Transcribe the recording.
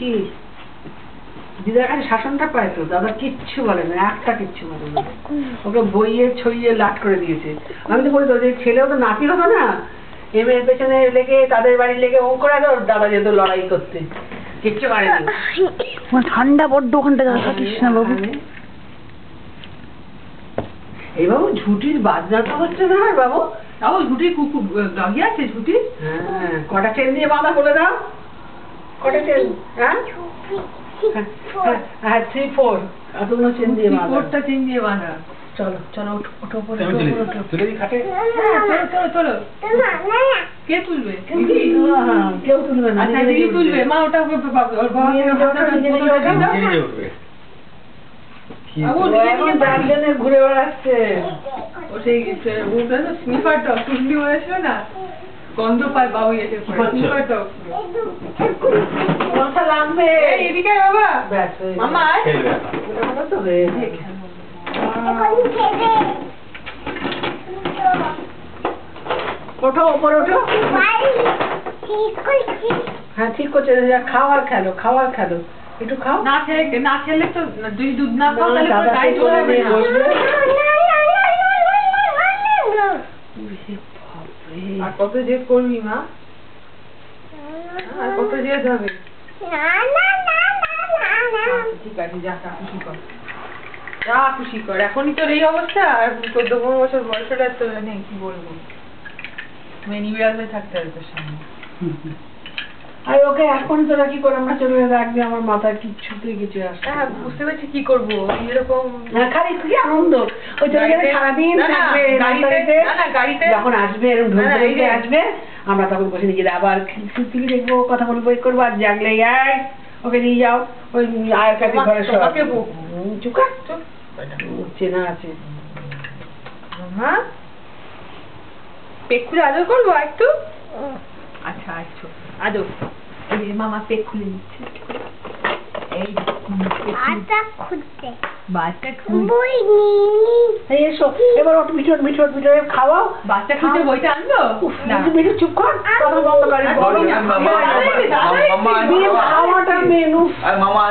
কি দিদার কাছে শাসনটা পায় তো, দাদা কিচ্ছু বলে না, একটা কিচ্ছু বলে না, ওকে বইয়ে ছইয়ে লাট করে দিয়েছে। আমি তো বলি তো যে ছেলেও তো নাতি হতো না, এর পেছনে লেগে তাদের বাড়ি লেগে ও করে ওর দাদা যেত লড়াই করতে, কিচ্ছু পারেনি। ঠান্ডা বড্ড ওখানটা যাওয়া থাকিস না বাবু। এই বাবু ঝুটির বাজনা তো হচ্ছে না আর বাবু। তাও ঝুটির কুকুর গাগি আছে ঝুটি। হ্যাঁ, কটা চেন দিয়ে বাঁধা বলে দাও, কটা চেন? হ্যাঁ হ্যাঁ 3 4 এতগুলো চেন দিয়ে বাঁধা, 4টা চেন দিয়ে বাঁধা। চলো চলো ওঠো উপরে, চলে দি খাটে। হ্যাঁ চলো চলো চলো। কে তুলবে? দিদি? হ্যাঁ কেউ তুলবে না, আচ্ছা দিদি তুলবে। মা ওটা ওর বাবা ঘুরে বেড়াচ্ছে। ও সেই ওটা তো স্নিফার ডগ, টুন্ডি বলেছিল না, গন্ধ পায় বাবু এসে পড়ে। স্নিফার ডগ মাথা লাগবে। এই এদিকে আয় বাবা। ব্যাস মামা আয়। ওটা তো রে ওঠো ওপরে ওঠো। হ্যাঁ ঠিক করছে, খাওয়ার খেলো, খাওয়ার খেলো, একটু খাও। না খেলে তো যদি দুধ না খাও তাহলে পুরো গায়ে চলে যাবে না। আর কত জেদ করবি মা, আর কত জেদ হবে? ঠিক আছে যা খুশি কর, যা খুশি কর। এখনই তোর এই অবস্থা, আর 14-15 বছর বয়সটা তো নেই, কি বলবো, মেনিবিড়াল হয়ে থাকতে হবে তোর সামনে। আর ওকে এখন তোরা কি করে আমরা চলে রাখবি, আমার মাথায় কিচ্ছুতেই কিছু আসে। হ্যাঁ বুঝতে পারছি কি করবো, এরকম খালি কি আনন্দ, ওই চলে গেলে সারাদিন থাকবে গাড়িতে, যখন আসবে এরকম ঢুকতে আসবে আমরা তখন বসে নিজেরা আবার টিভি দেখবো, কথা বলবো, বই করবো, আর জাগলে আয় ওকে নিয়ে যাও ওই আয়ের কাছে ঘরে চুকা চেনা আছে। হ্যাঁ পেট খুলে আদর করবো একটু? আচ্ছা আচ্ছা আদর। মামা পেট খুলে দিচ্ছে, এই এসো এবার ওটা মিঠোর মিঠোর মিঠোর খাওয়াও। বাচ্চা খুঁজে বইটা আনবো না, মিঠু চুপ কর, কথা বন্ধ করে। মামা খাওয়াটা মেনু। মামা